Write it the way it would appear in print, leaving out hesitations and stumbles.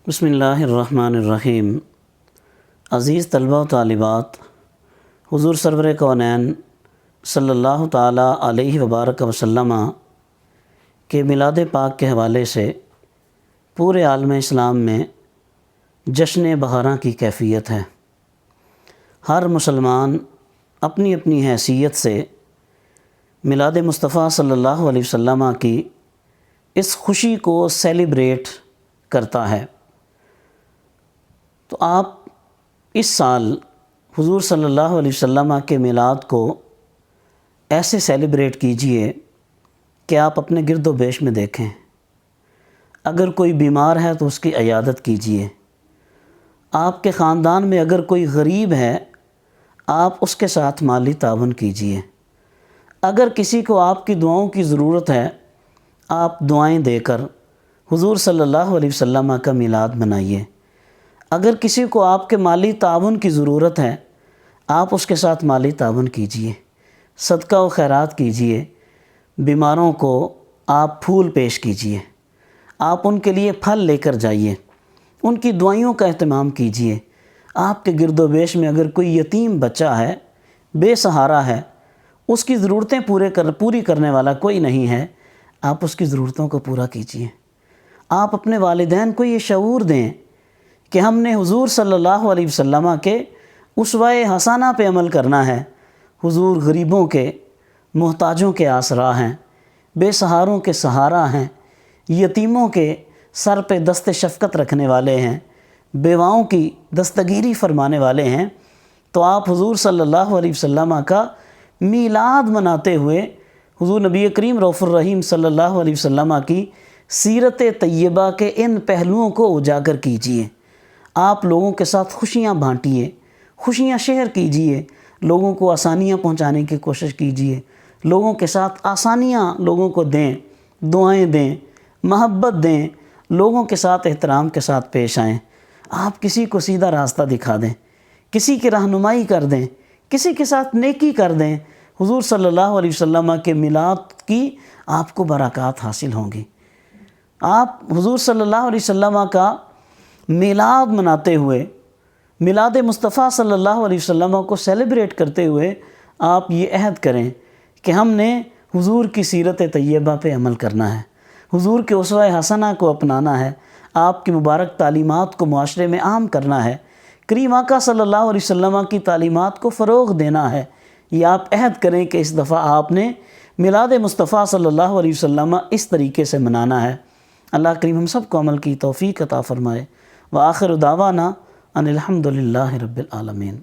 بسم اللہ الرحمن الرحیم۔ عزیز طلبہ و طالبات، حضور سرور کونین صلی اللہ تعالیٰ علیہ وبارک وسلم کے میلاد پاک کے حوالے سے پورے عالم اسلام میں جشن بہاراں کی کیفیت ہے۔ ہر مسلمان اپنی اپنی حیثیت سے میلاد مصطفیٰ صلی اللہ علیہ وسلم کی اس خوشی کو سیلیبریٹ کرتا ہے۔ تو آپ اس سال حضور صلی اللہ علیہ وسلم کے میلاد کو ایسے سیلیبریٹ کیجئے کہ آپ اپنے گرد و بیش میں دیکھیں، اگر کوئی بیمار ہے تو اس کی عیادت کیجئے، آپ کے خاندان میں اگر کوئی غریب ہے آپ اس کے ساتھ مالی تعاون کیجئے، اگر کسی کو آپ کی دعاؤں کی ضرورت ہے آپ دعائیں دے کر حضور صلی اللہ علیہ وسلم کا میلاد منائیے، اگر کسی کو آپ کے مالی تعاون کی ضرورت ہے آپ اس کے ساتھ مالی تعاون کیجئے، صدقہ و خیرات کیجئے، بیماروں کو آپ پھول پیش کیجئے، آپ ان کے لیے پھل لے کر جائیے، ان کی دعائیوں کا اہتمام کیجئے۔ آپ کے گرد و بیش میں اگر کوئی یتیم بچہ ہے، بے سہارا ہے، اس کی ضرورتیں پوری کرنے والا کوئی نہیں ہے، آپ اس کی ضرورتوں کو پورا کیجئے۔ آپ اپنے والدین کو یہ شعور دیں کہ ہم نے حضور صلی اللہ علیہ وسلم کے اسوہ حسنہ پہ عمل کرنا ہے۔ حضور غریبوں کے، محتاجوں کے آسرا ہیں، بے سہاروں کے سہارا ہیں، یتیموں کے سر پہ دست شفقت رکھنے والے ہیں، بیواؤں کی دستگیری فرمانے والے ہیں۔ تو آپ حضور صلی اللہ علیہ وسلم کا میلاد مناتے ہوئے حضور نبی کریم رؤوف الرحیم صلی اللہ علیہ وسلم کی سیرت طیبہ کے ان پہلوؤں کو اجاگر کیجئے۔ آپ لوگوں کے ساتھ خوشیاں بانٹیے، خوشیاں شیئر کیجئے، لوگوں کو آسانیاں پہنچانے کی کوشش کیجئے، لوگوں کے ساتھ آسانیاں لوگوں کو دیں، دعائیں دیں، محبت دیں، لوگوں کے ساتھ احترام کے ساتھ پیش آئیں۔ آپ کسی کو سیدھا راستہ دکھا دیں، کسی کی رہنمائی کر دیں، کسی کے ساتھ نیکی کر دیں، حضور صلی اللہ علیہ وسلم کے میلاد کی آپ کو برکات حاصل ہوں گی۔ آپ حضور صلی اللہ علیہ وسلم کا میلاد مناتے ہوئے، میلاد مصطفیٰ صلی اللہ علیہ وسلم کو سیلیبریٹ کرتے ہوئے آپ یہ عہد کریں کہ ہم نے حضور کی سیرت طیبہ پہ عمل کرنا ہے، حضور کے اسوہ حسنہ کو اپنانا ہے، آپ کی مبارک تعلیمات کو معاشرے میں عام کرنا ہے، کریم آقا صلی اللہ علیہ وسلم کی تعلیمات کو فروغ دینا ہے۔ یہ آپ عہد کریں کہ اس دفعہ آپ نے میلاد مصطفیٰ صلی اللہ علیہ وسلم اس طریقے سے منانا ہے۔ اللہ کریم ہم سب کو عمل کی توفیق عطا فرمائے۔ وآخر دعوانا ان الحمد للہ رب العالمین۔